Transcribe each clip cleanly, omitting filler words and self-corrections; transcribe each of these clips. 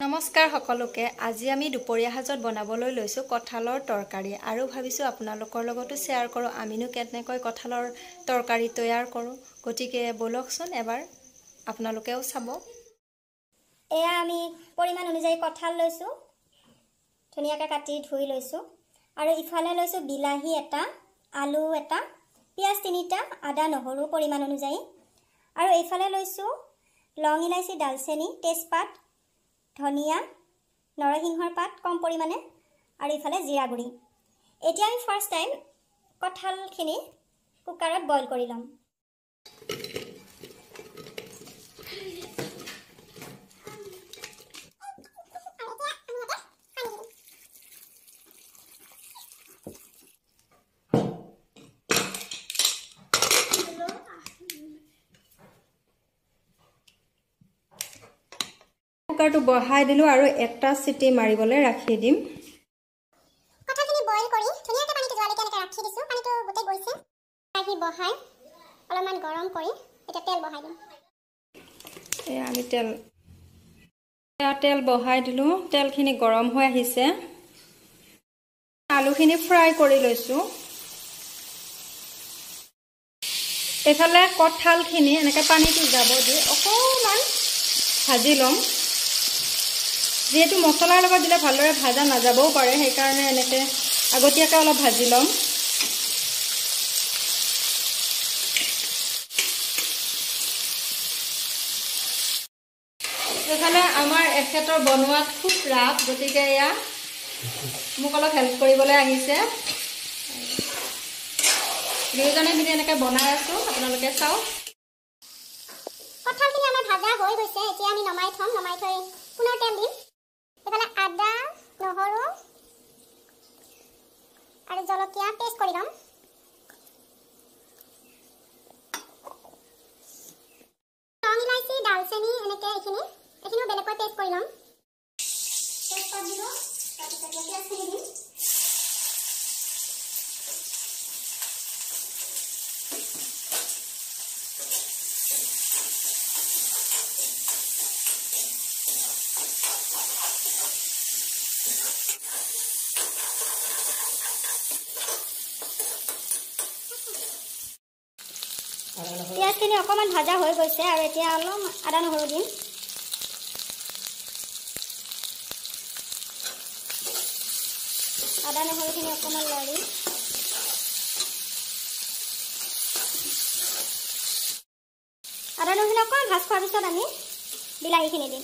নমস্কাৰ সকলোকে আজি আমি দুপৰীয়া সাজত বনাবলৈ লৈছো কঁঠালৰ তৰকাৰী আৰু ভাবিছো আপোনালোকৰ লগতো শেয়াৰ কৰো আমিনো কেনেকৈ কঁঠালৰ তৰকাৰী তৈয়াৰ কৰো গতিকে বলকচোন এবাৰ আপোনালোকেও চাব এয়া আমি পৰিমাণ অনুযায়ী কঁঠাল লৈছো ধুনীয়াকৈ কাটি ধুই লৈছো আৰু ইফালে লৈছো বিলাহী এটা আলু এটা পিয়াজ তিনিটা আদা নহৰু পৰিমাণ অনুযায়ী আৰু ইফালে লৈছো লং ইলাইচি দালচেনি তেজপাত ধনিয়া নৰসিংহৰ পাত কম পৰিমাণে আৰু ইফালে জিৰা গুড়ি এতিয়া আমি ফাৰ্স্ট টাইম কঁঠালখিনি কুকাৰত বইল কৰি লম কুকাৰটো বহাই দিলো আৰু এটা সিটি মাৰিবলৈ ৰাখি দিম কঁঠালখিনি বইল কৰি ধুনীয়াকৈ পানীটো যোৱালৈকে এনেকৈ ৰাখি দিছো পানীটো গোটে গৈছে আহি বহাই অলপমান গৰম কৰি এটা তেল বহাই দিম আমি তেল বহাই দিলো তেলখিনি গৰম হৈ আহিছে আলুখিনি ফ্ৰাই কৰি লৈছো এফালে কঁঠালখিনি এনেকৈ পানীটো যাব দি অকমান ভাজি লম যেহেতু মছলাৰ লগত দিলে ভালদৰে ভাজা নাযাবও পাৰে সেইকাৰণে এনেকৈ আগতীয়াকৈ অলপ ভাজি লম এফালে আমাৰ এখেতৰ বনোৱাত খুব ৰাপ গতিকে এয়া মোক অলপ হেল্প কৰিবলৈ আহিছে দুয়োজনে মিলি এনেকৈ বনাই আছো আপোনালোকে চাওক কঁঠালখিনি আমাৰ ভাজা হৈ গৈছে এতিয়া আমি নমাই থৈ পুনৰ তেল দিম এফালে আদা নহৰু আৰু জলকীয়া পেষ্ট কৰি ল'ম লং ইলাইচি দালচেনি এনেকৈ এইখিনিও বেলেগকৈ পেষ্ট কৰি ল'ম তেজপাত দিলোঁ তাৰপিছত পিঁয়াজখিনি দিম পিঁয়াজখিনি অকণমান ভাজা হৈ গৈছে আৰু এতিয়া অলপ আদা নহৰু দিম আদা নহৰুখিনি অকণমান লৰি আদা নহৰুখিনি অকণমান ভাজ খোৱাৰ পিছত আমি বিলাহীখিনি দিম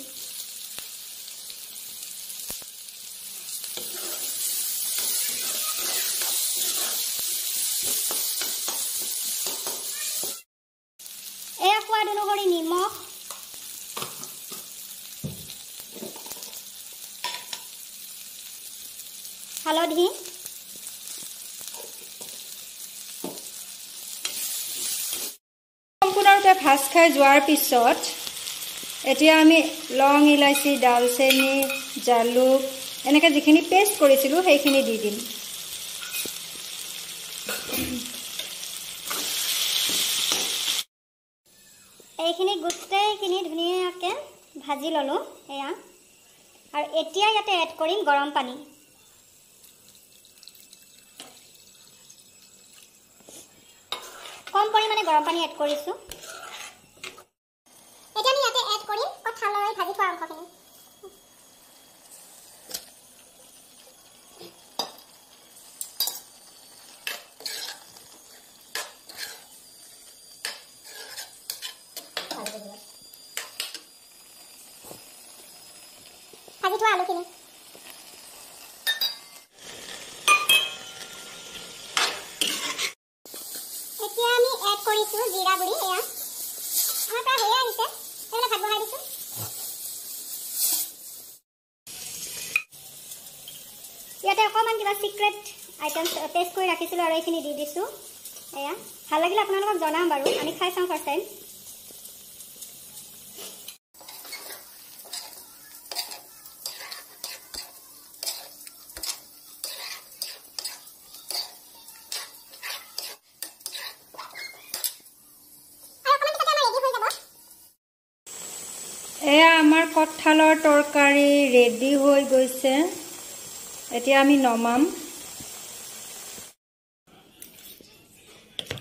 এয়া সোৱাদ অনুসৰি নিমখ হালধি সম্পূৰ্ণৰূপে ভাজ খাই যোৱাৰ পিছত এতিয়া আমি লং ইলাইচি দালচেনি জালুক এনেকৈ যিখিনি পেষ্ট কৰিছিলোঁ সেইখিনি দি দিম এইখিনি গোটেইখিনি ধুনীয়াকৈ ভাজি ল'লোঁ এয়া আৰু এতিয়া ইয়াতে এড কৰিম গৰম পানী কম পৰিমাণে গৰম পানী এড কৰিছোঁ এতিয়া আমি ইয়াতে এড কৰিম কঁঠালৰ ভাজি থোৱা অংশখিনি ভাজি থোৱা আলুখিনি এতিয়া আমি এড কৰিছোঁ জিৰা গুড়ি এয়া আমাৰ প্ৰায় হৈয়ে আহিছে এইবিলাক ভাত বহাই দিছোঁ ইয়াতে অকণমান কিবা চিক্ৰেট আইটেম টেষ্ট কৰি ৰাখিছিলোঁ আৰু এইখিনি দি দিছোঁ এয়া ভাল লাগিলে আপোনালোকক জনাম বাৰু আমি খাই চাওঁ ফাৰ্ষ্ট টাইম এয়া আমাৰ কঁঠাল কঁঠালৰ তৰকাৰী ৰেডি হৈ গৈছে এতিয়া আমি নমাম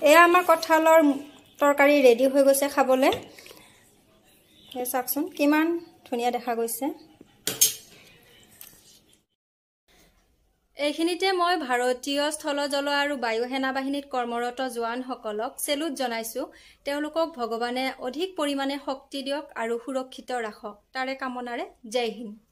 এয়া আমাৰ কঁঠালৰ তৰকাৰী ৰেডি হৈ গৈছে খাবলৈ এই চাওকচোন কিমান ধুনীয়া দেখা গৈছে এইখিনিতে মই ভাৰতীয় স্থলজল আৰু বায়ু সেনা বাহিনীত কৰ্মৰত জোৱানসকলক চেলুট জনাইছো তেওঁলোকক ভগৱানে অধিক পৰিমাণে শক্তি দিয়ক আৰু সুৰক্ষিত ৰাখক তাৰে কামনাৰে জয় হিন্দ